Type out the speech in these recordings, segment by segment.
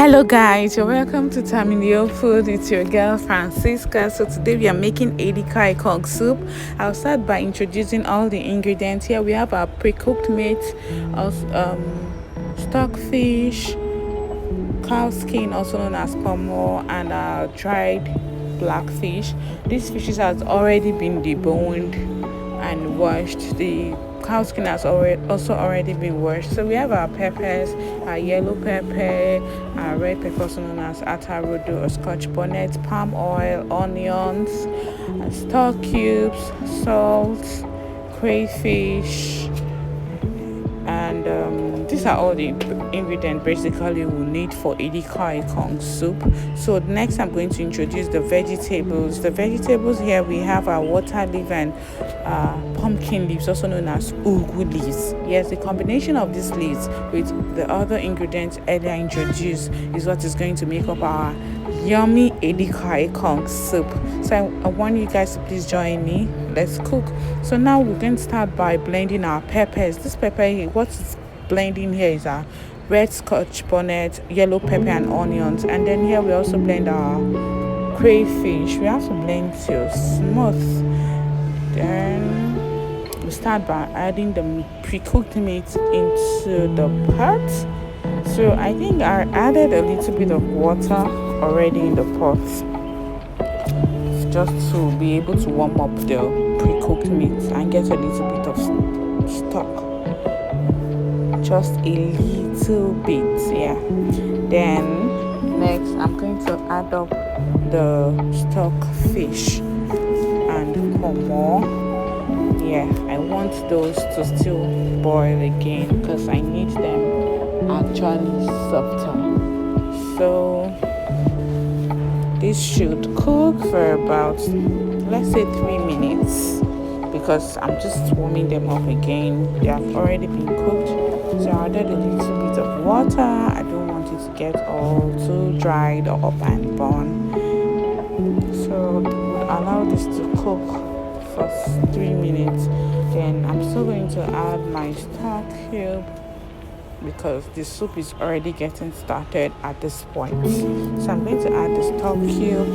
Hello guys, you're welcome to Terminal Food. It's your girl Francisca. So today we are making Edikaikong soup. I'll start by introducing all the ingredients. Here we have our pre-cooked meat, stockfish, cow skin also known as Pomo, and our dried blackfish. These fishes has already been deboned and washed. The cow skin has already been washed. So we have our peppers, our yellow pepper, our red pepper also known as atarudo or scotch bonnet, palm oil, onions, stock cubes, salt, crayfish, and these are all the ingredients basically we need for Edikaikong soup. So next I'm going to introduce the vegetables. The vegetables here we have our water leaf and pumpkin leaves also known as ugu leaves. Yes, the combination of these leaves with the other ingredients earlier introduced is what is going to make up our yummy Edikaikong soup. So I want you guys to please join me. Let's cook. So now we're going to start by blending our peppers. This pepper here, what's blending here is our red scotch bonnet, yellow pepper and onions, and then here we also blend our crayfish. We have to blend till smooth. Then we start by adding the pre-cooked meat into the pot. So I think I added a little bit of water already in the pot just to be able to warm up the pre-cooked meat and get a little bit of stock. Just a little bit, yeah. Then next I'm going to add up the stock fish and pomo. Yeah, I want those to still boil again because I need them actually softer. So this should cook for about, let's say, 3 minutes because I'm just warming them up again. They have already been cooked. So I added a little bit of water. I don't want it to get all too dried up and burn. So we'll allow this to cook for 3 minutes. Then I'm still going to add my stock cube because the soup is already getting started at this point. So I'm going to add the stock cube.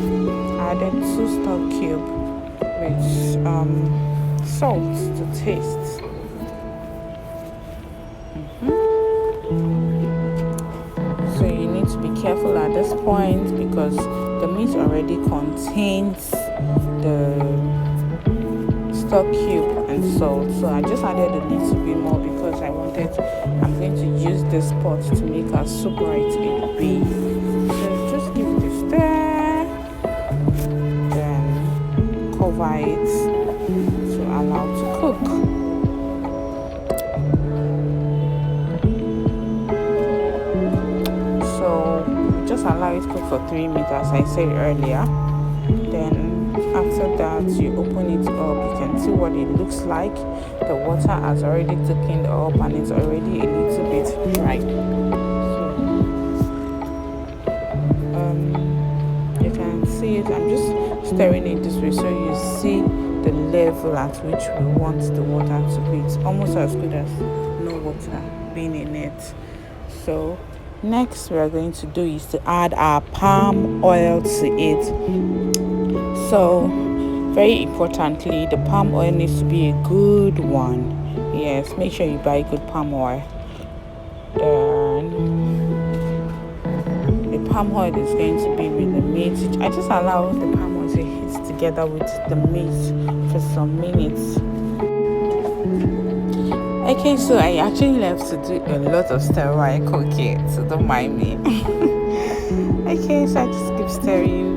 I added 2 stock cube with salt to taste. So you need to be careful at this point because the meat already contains the stock cube and salt. So I just added a little bit more because I'm going to use this pot to make our soup right away. So just give it a stir, then cover it to allow to cook. So just allow it to cook for 3 minutes as I said earlier. Then after that you open it up, you can see what it looks like. The water has already thickened up and it's already a little bit dry. So you can see it. I'm just stirring it this way so you see the level at which we want the water to be. It's almost as good as no water being in it. So next we are going to do is to add our palm oil to it. So very importantly, the palm oil needs to be a good one. Yes, make sure you buy good palm oil. Then the palm oil is going to be with the meat. I just allow the palm oil to hit together with the meat for some minutes. Okay, so I actually love to do a lot of stir while cooking, so don't mind me. Okay, so I just keep stirring.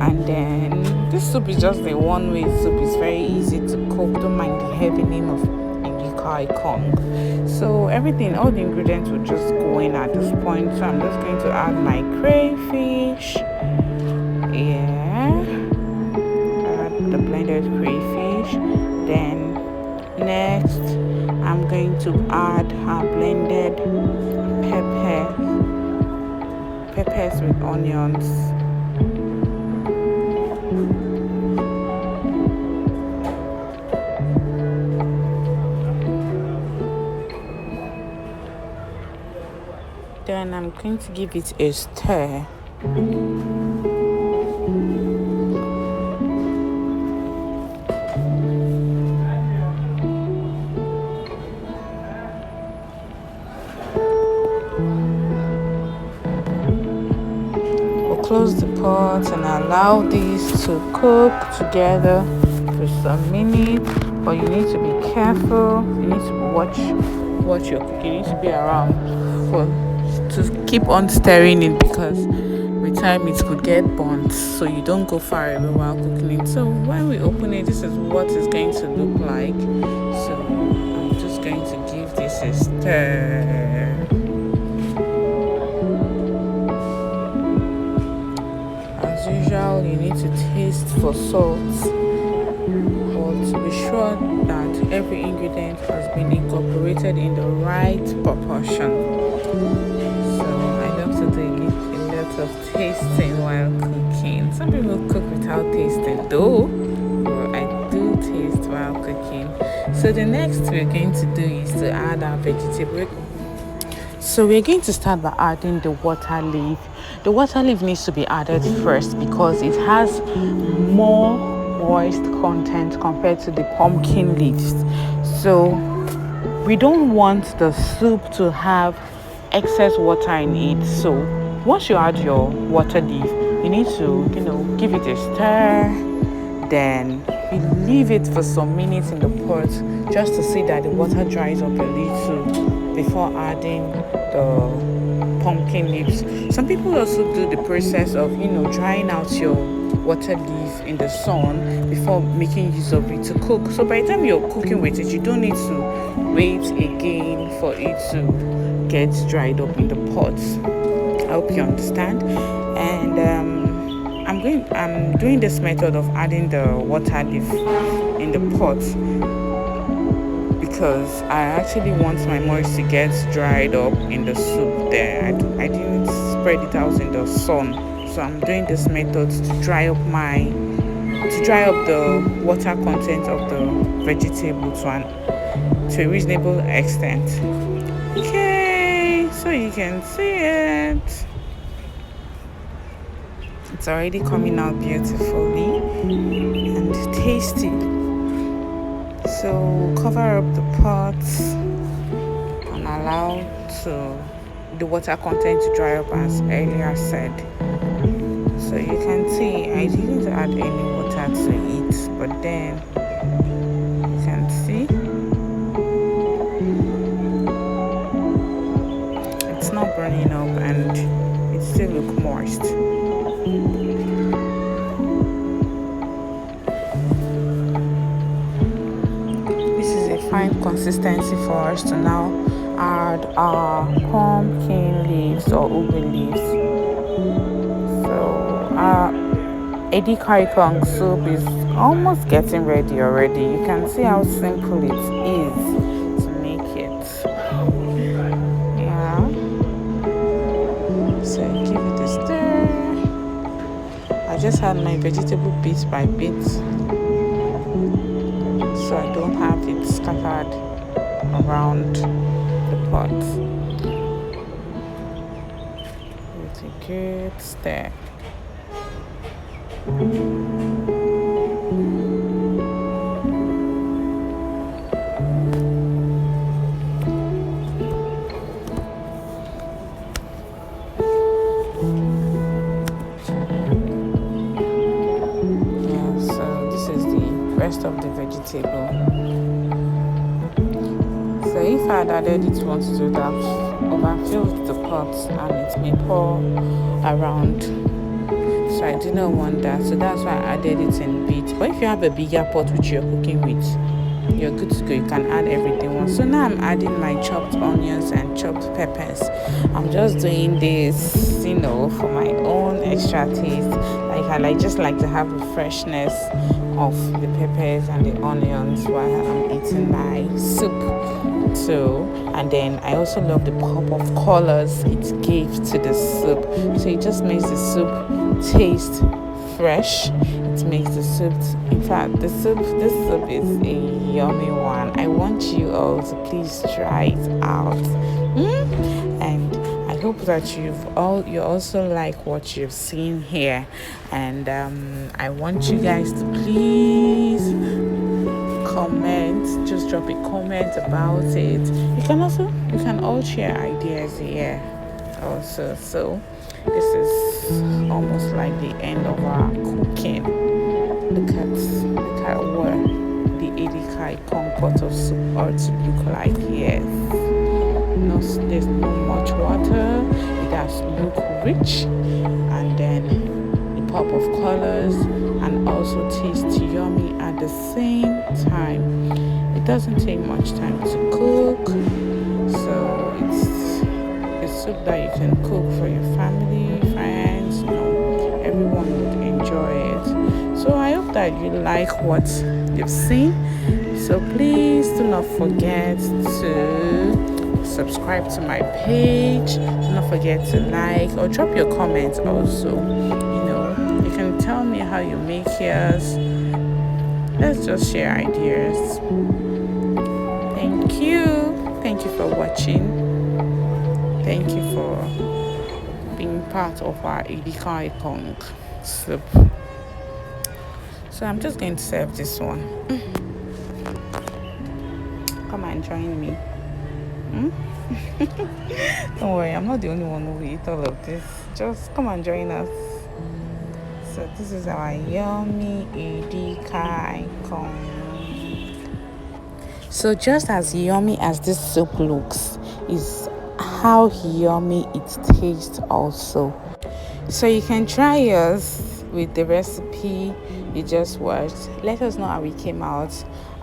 And then this soup is just a one-way soup. It's very easy to cook. Don't mind the heavy name of Edikaikong. So everything, all the ingredients will just go in at this point. So I'm just going to add my crayfish. Yeah, add the blended crayfish. Then next I'm going to add our blended peppers with onions. Then I'm going to give it a stir. Close the pot and allow these to cook together for some minutes. But you need to be careful. You need to watch your cooking. You need to be around to keep on stirring it, because with time it could get burnt. So you don't go far away while cooking it. So when we open it, this is what it's going to look like. So I'm just going to give this a stir. Usual, you need to taste for salt, but to be sure that every ingredient has been incorporated in the right proportion. So I love to do a lot of tasting while cooking. Some people cook without tasting, though, but I do taste while cooking. So the next we're going to do is to add our vegetable. So we're going to start by adding the water leaf. The water leaf needs to be added first because it has more moist content compared to the pumpkin leaves. So we don't want the soup to have excess water in it. So once you add your water leaf, you need to, give it a stir. Then we leave it for some minutes in the pot just to see that the water dries up a little before adding the pumpkin leaves. Some people also do the process of drying out your water leaf in the sun before making use of it to cook. So by the time you're cooking with it, you don't need to wait again for it to get dried up in the pot. I hope you understand. And I'm doing this method of adding the water leaf in the pot because I actually want my moist to get dried up in the soup there. I didn't spread it out in the sun, so I'm doing this method to dry up the water content of the vegetable to a reasonable extent. Okay, so you can see it. It's already coming out beautifully and tasty. So cover up the pot and allow the water content to dry up as earlier said. So you can see I didn't add any water to it, but then you can see it's not burning up and it still looks moist. Fine consistency for us to now add our pumpkin leaves or ubi leaves. So our Edikaikong soup is almost getting ready already. You can see how simple it is to make it. Yeah. So give it a stir. I just had my vegetable bit by bit, so I don't have it scattered around the pot. With a good stir. Rest of the vegetable. So if I had added it once, it would have overfilled the pot and it may pour around. So I do not want that. So that's why I added it in bits. But if you have a bigger pot which you're cooking with, you're good to go. You can add everything once. So now I'm adding my chopped onions and chopped peppers. I'm just doing this, for my own extra taste. I just like to have the freshness of the peppers and the onions while I'm eating my soup. So, and then I also love the pop of colors it gives to the soup. So it just makes the soup taste fresh. It makes the soup, in fact, this soup is a yummy one. I want you all to please try it out. And I hope that you also like what you've seen here, and I want you guys to please comment, just drop a comment about it. You can all share ideas here also. So this is almost like the end of our cooking. Look at what the Edikaikong pot of soup ought to look like. Yes, no, there's no much water. It has look rich, and then the pop of colors, and also taste yummy at the same time. It doesn't take much time to cook, so it's a soup that you can cook for your family, friends. Everyone would enjoy it. So I hope that you like what you've seen. So please do not forget to subscribe to my page. Do not forget to like or drop your comments also. You can tell me how you make yours. Let's just share ideas. Thank you for watching. Thank you for being part of our Edikang Ikong soup. So I'm just going to serve this one. Come and join me. Don't worry, I'm not the only one who will eat all of this. Just come and join us. So this is our yummy Edikang Ikong. So just as yummy as this soup looks is how yummy it tastes also. So you can try yours with the recipe you just watched. Let us know how it came out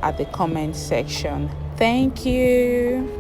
at the comment section. Thank you.